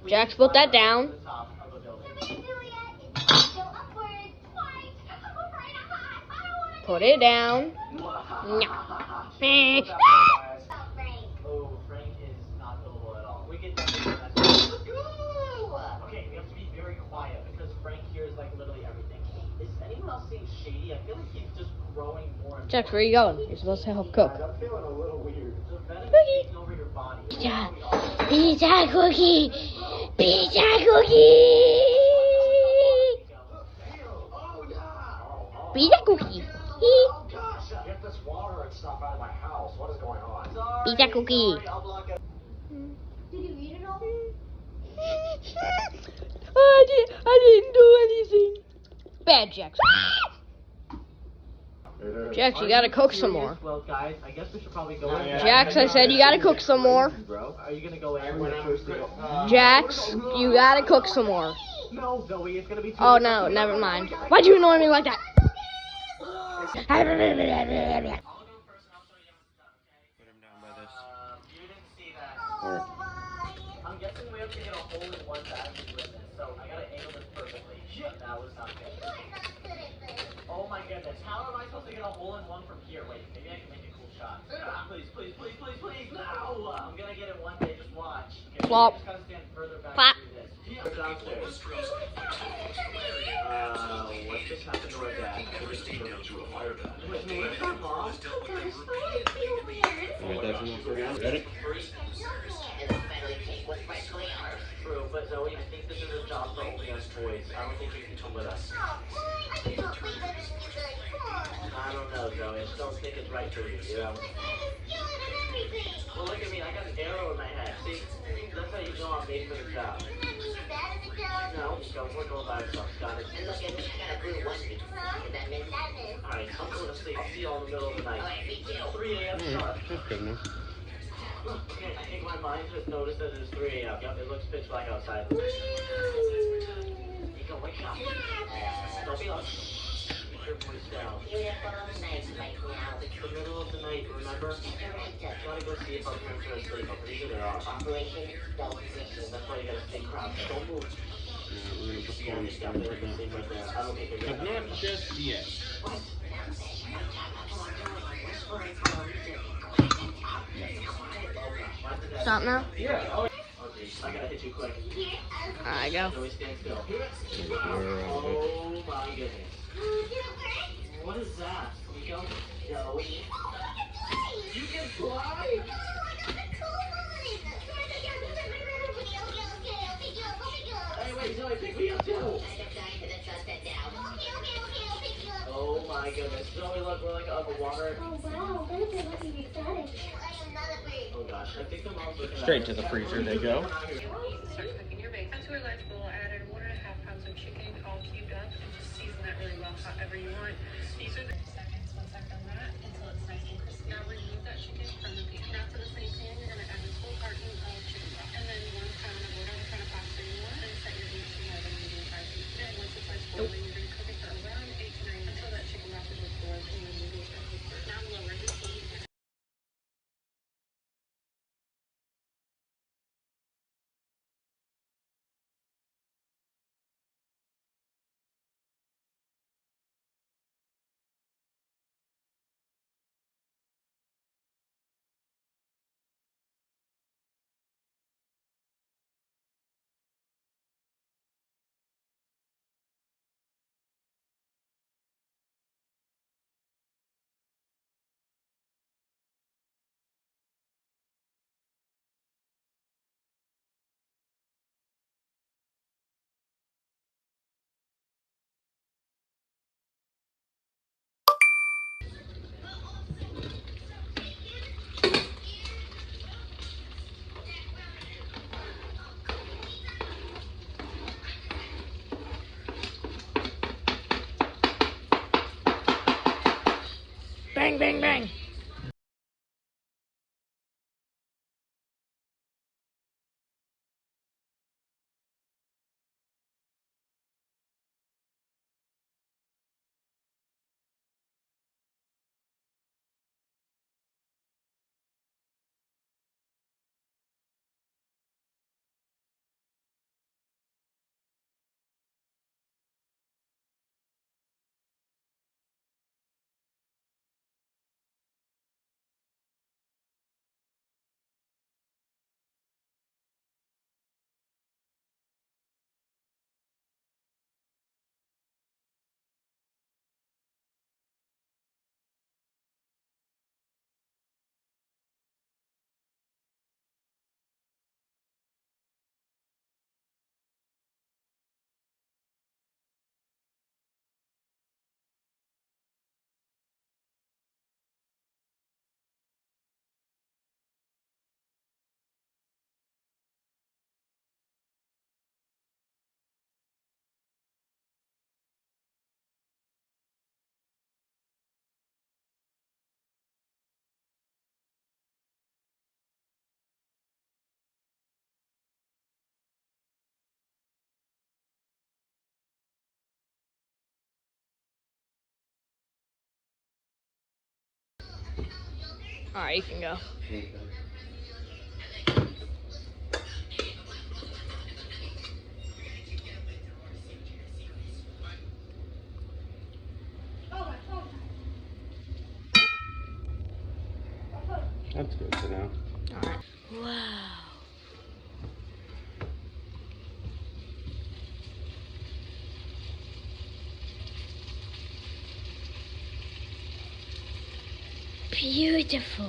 Jax, put that down. Put it down. No. Oh, Frank is not killable at all. We can definitely do that. Okay, we have to be very quiet because Frank hears like literally everything. Is anyone else seeing Shady? I feel like he's just growing more and Jax, where are you going? You're supposed to help cook. I'm feeling a little weird. The venom is taking over your body. Pizza cookie! Pizza cookie! Pizza cookie! Get this water and stuff out of my house. What is going on? Pizza cookie! Did you read it all? I didn't do anything. Bad Jax. Jax, you gotta cook some more. Well, guys, I guess we should probably go in. Jax, I said you gotta cook some more. Are you gonna go in? Jax, you gotta cook some more. No, Zoe, it's gonna be too Oh no, never mind. Why'd you annoy me like that? Put him down by this. You didn't see that. Or I'm guessing we have to get a hole in one to actually win this, so I gotta angle this perfectly. That was not good. Oh my goodness, how am I supposed to get a hole in one from here? Wait, maybe I can make a cool shot. Please, please, please, please, please, no! I'm gonna get it one day, just watch. Okay, Flop. just gotta stand further back Flop. through this. Downstairs. What just happened to our dad? Wait, me? Mom? ready? True, but Zoe, I think this is a job for only us boys. I don't think you can come with us. I don't know, Zoe. I just don't think it's right for you, you know? Well, look at me. I got an arrow in my head. See? That's how you know I'm made for the job. No, we're going by ourselves. Got it. Alright, I'm going to sleep. See you all in the middle of the night. 3 a.m. sharp. That's good enough. Okay, I think my mind just noticed that it's 3 a.m. Yep, it looks pitch black outside. Nico, wake up. Don't be loud. Keep your voice down. It's the middle of the night, remember? Gotta go see if our parents are asleep. I'm pretty sure they are. That's why you gotta stay crouched. Don't move. We're gonna put the camera Yeah, they're gonna sleep right there. I don't think they're but gonna. not just yet. Stop now. Yeah. Okay, I gotta hit you quick. Alright, go. Zoe, stand still. Oh my goodness. What is that? Nico? Zoe? You can fly? Hey, wait, Zoe, pick me up too. Oh my goodness. Zoe, look, we're like underwater. Oh wow, that is lucky we started. Oh gosh, I think the mom's looking at Straight us. to the freezer they go. Start cooking your bacon. To a large bowl, add in 1.5 pounds of chicken, all cubed up, and just season that really well, however you want. These are the seconds once I've done that until it's nice and crispy. Now remove that chicken from the pan. Now to the same pan, you're gonna add this whole carton of chicken broth, and then 1 pound of whatever kind of pasta you want, and set your heat to more than medium-sized heat. Then once it starts boiling, you're gonna cook it for around 8 to 9 until that chicken broth is absorbed, and then noodles are cooked. Now lower the heat. Bang, bang, bang. Alright, you can go. That's good to know. Alright. Wow. Beautiful.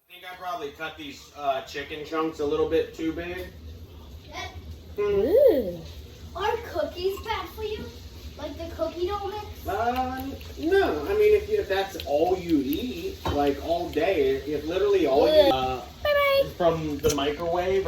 I think I probably cut these chicken chunks a little bit too big. Ooh. Are cookies bad for you? Like the cookie dough mix? No. I mean, if that's all you eat, like all day, if literally all you Bye-bye. from the microwave.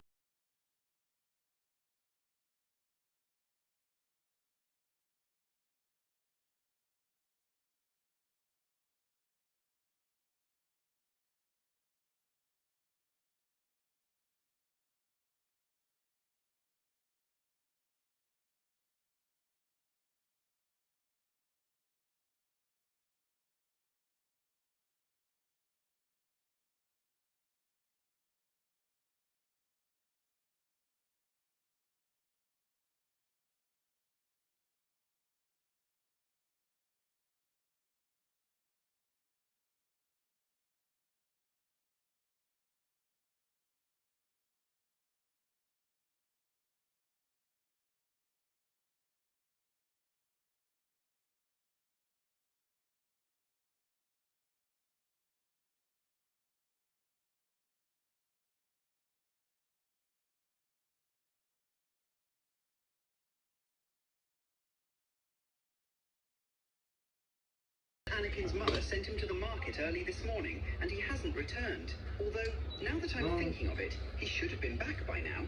Anakin's mother sent him to the market early this morning, and he hasn't returned. Although, now that I'm thinking of it, he should have been back by now.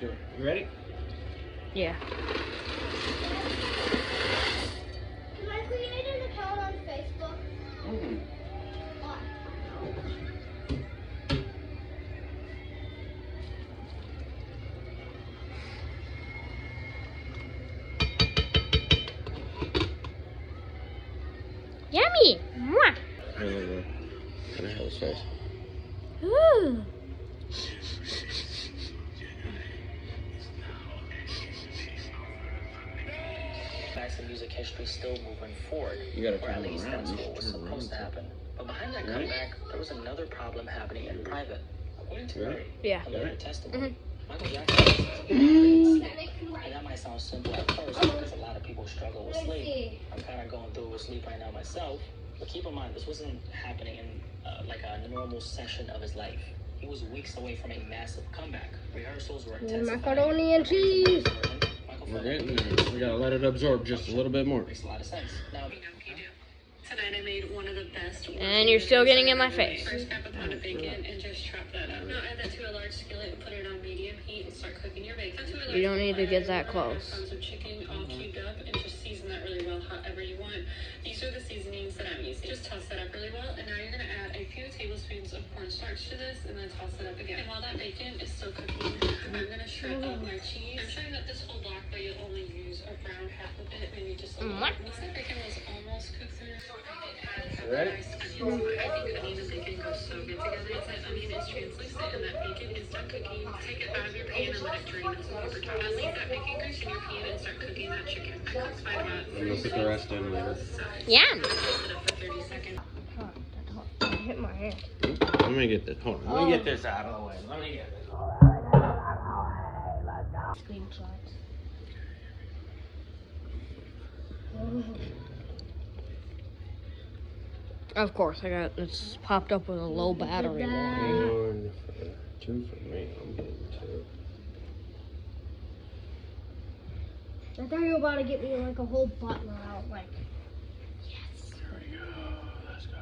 You ready? Yeah. Can I create an account on Facebook? Why? Yummy. Mwah. Can I have this face? Ooh. Facts in music history still moving forward. You gotta or at turn least around. that's You what should was turn supposed to around. happen. But behind that Right? comeback, there was another problem happening in private. According to Right? Mary, Yeah. a later testimony, Mhm. Michael Jackson. And that might sound simple at first because a lot of people struggle with sleep. I'm kind of going through with sleep right now myself. But keep in mind, this wasn't happening in like a normal session of his life. he was weeks away from a massive comeback. Rehearsals were intensified. Macaroni and cheese. We're getting there. We gotta let it absorb just a little bit more. Makes a lot of sense. Now, Tonight I made one of the best. And you're still getting in my face. First, grab a pound of bacon and just chop that up. Now add that to a large skillet and put it on medium heat and start cooking your bacon. You don't need to get that close. Pounds of chicken all cubed up and just season that really well, however you want. These are the seasonings that I'm using. Just toss that up really well, and now you're gonna add a few tablespoons of cornstarch to this, and then toss it up again. And while that bacon is still cooking, I'm gonna shred up my cheese. I'm shredding up this whole block, but you'll only use around half of it, maybe just a little. Once that bacon was almost cooked through, Ready? I think onion and bacon go so good together. Once that onion is translucent and that bacon is done cooking, take it out of your pan and let it drain on some paper towels. Leave that bacon grease in your pan and start cooking that chicken. I cooked by about I'm gonna put the rest in later. Yum. Put it up for 30 seconds. I hit my hand. Let me get this. Hold on. Let me get this out of the way. Let me get this. Screenshots. Of course, it's popped up with a low battery. One, two for me. I'm getting two. I thought you were about to get me like a whole butler out, like. Yes. There we go. Let's go.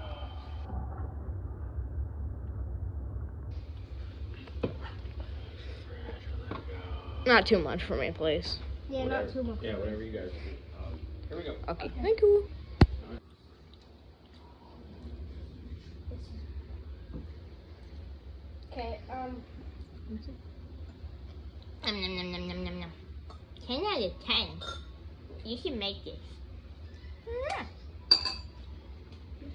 Not too much for me, please. Yeah, not too much. Yeah, whatever you guys do. Here we go. Okay, thank you. Okay, 10 out of 10. You should make this.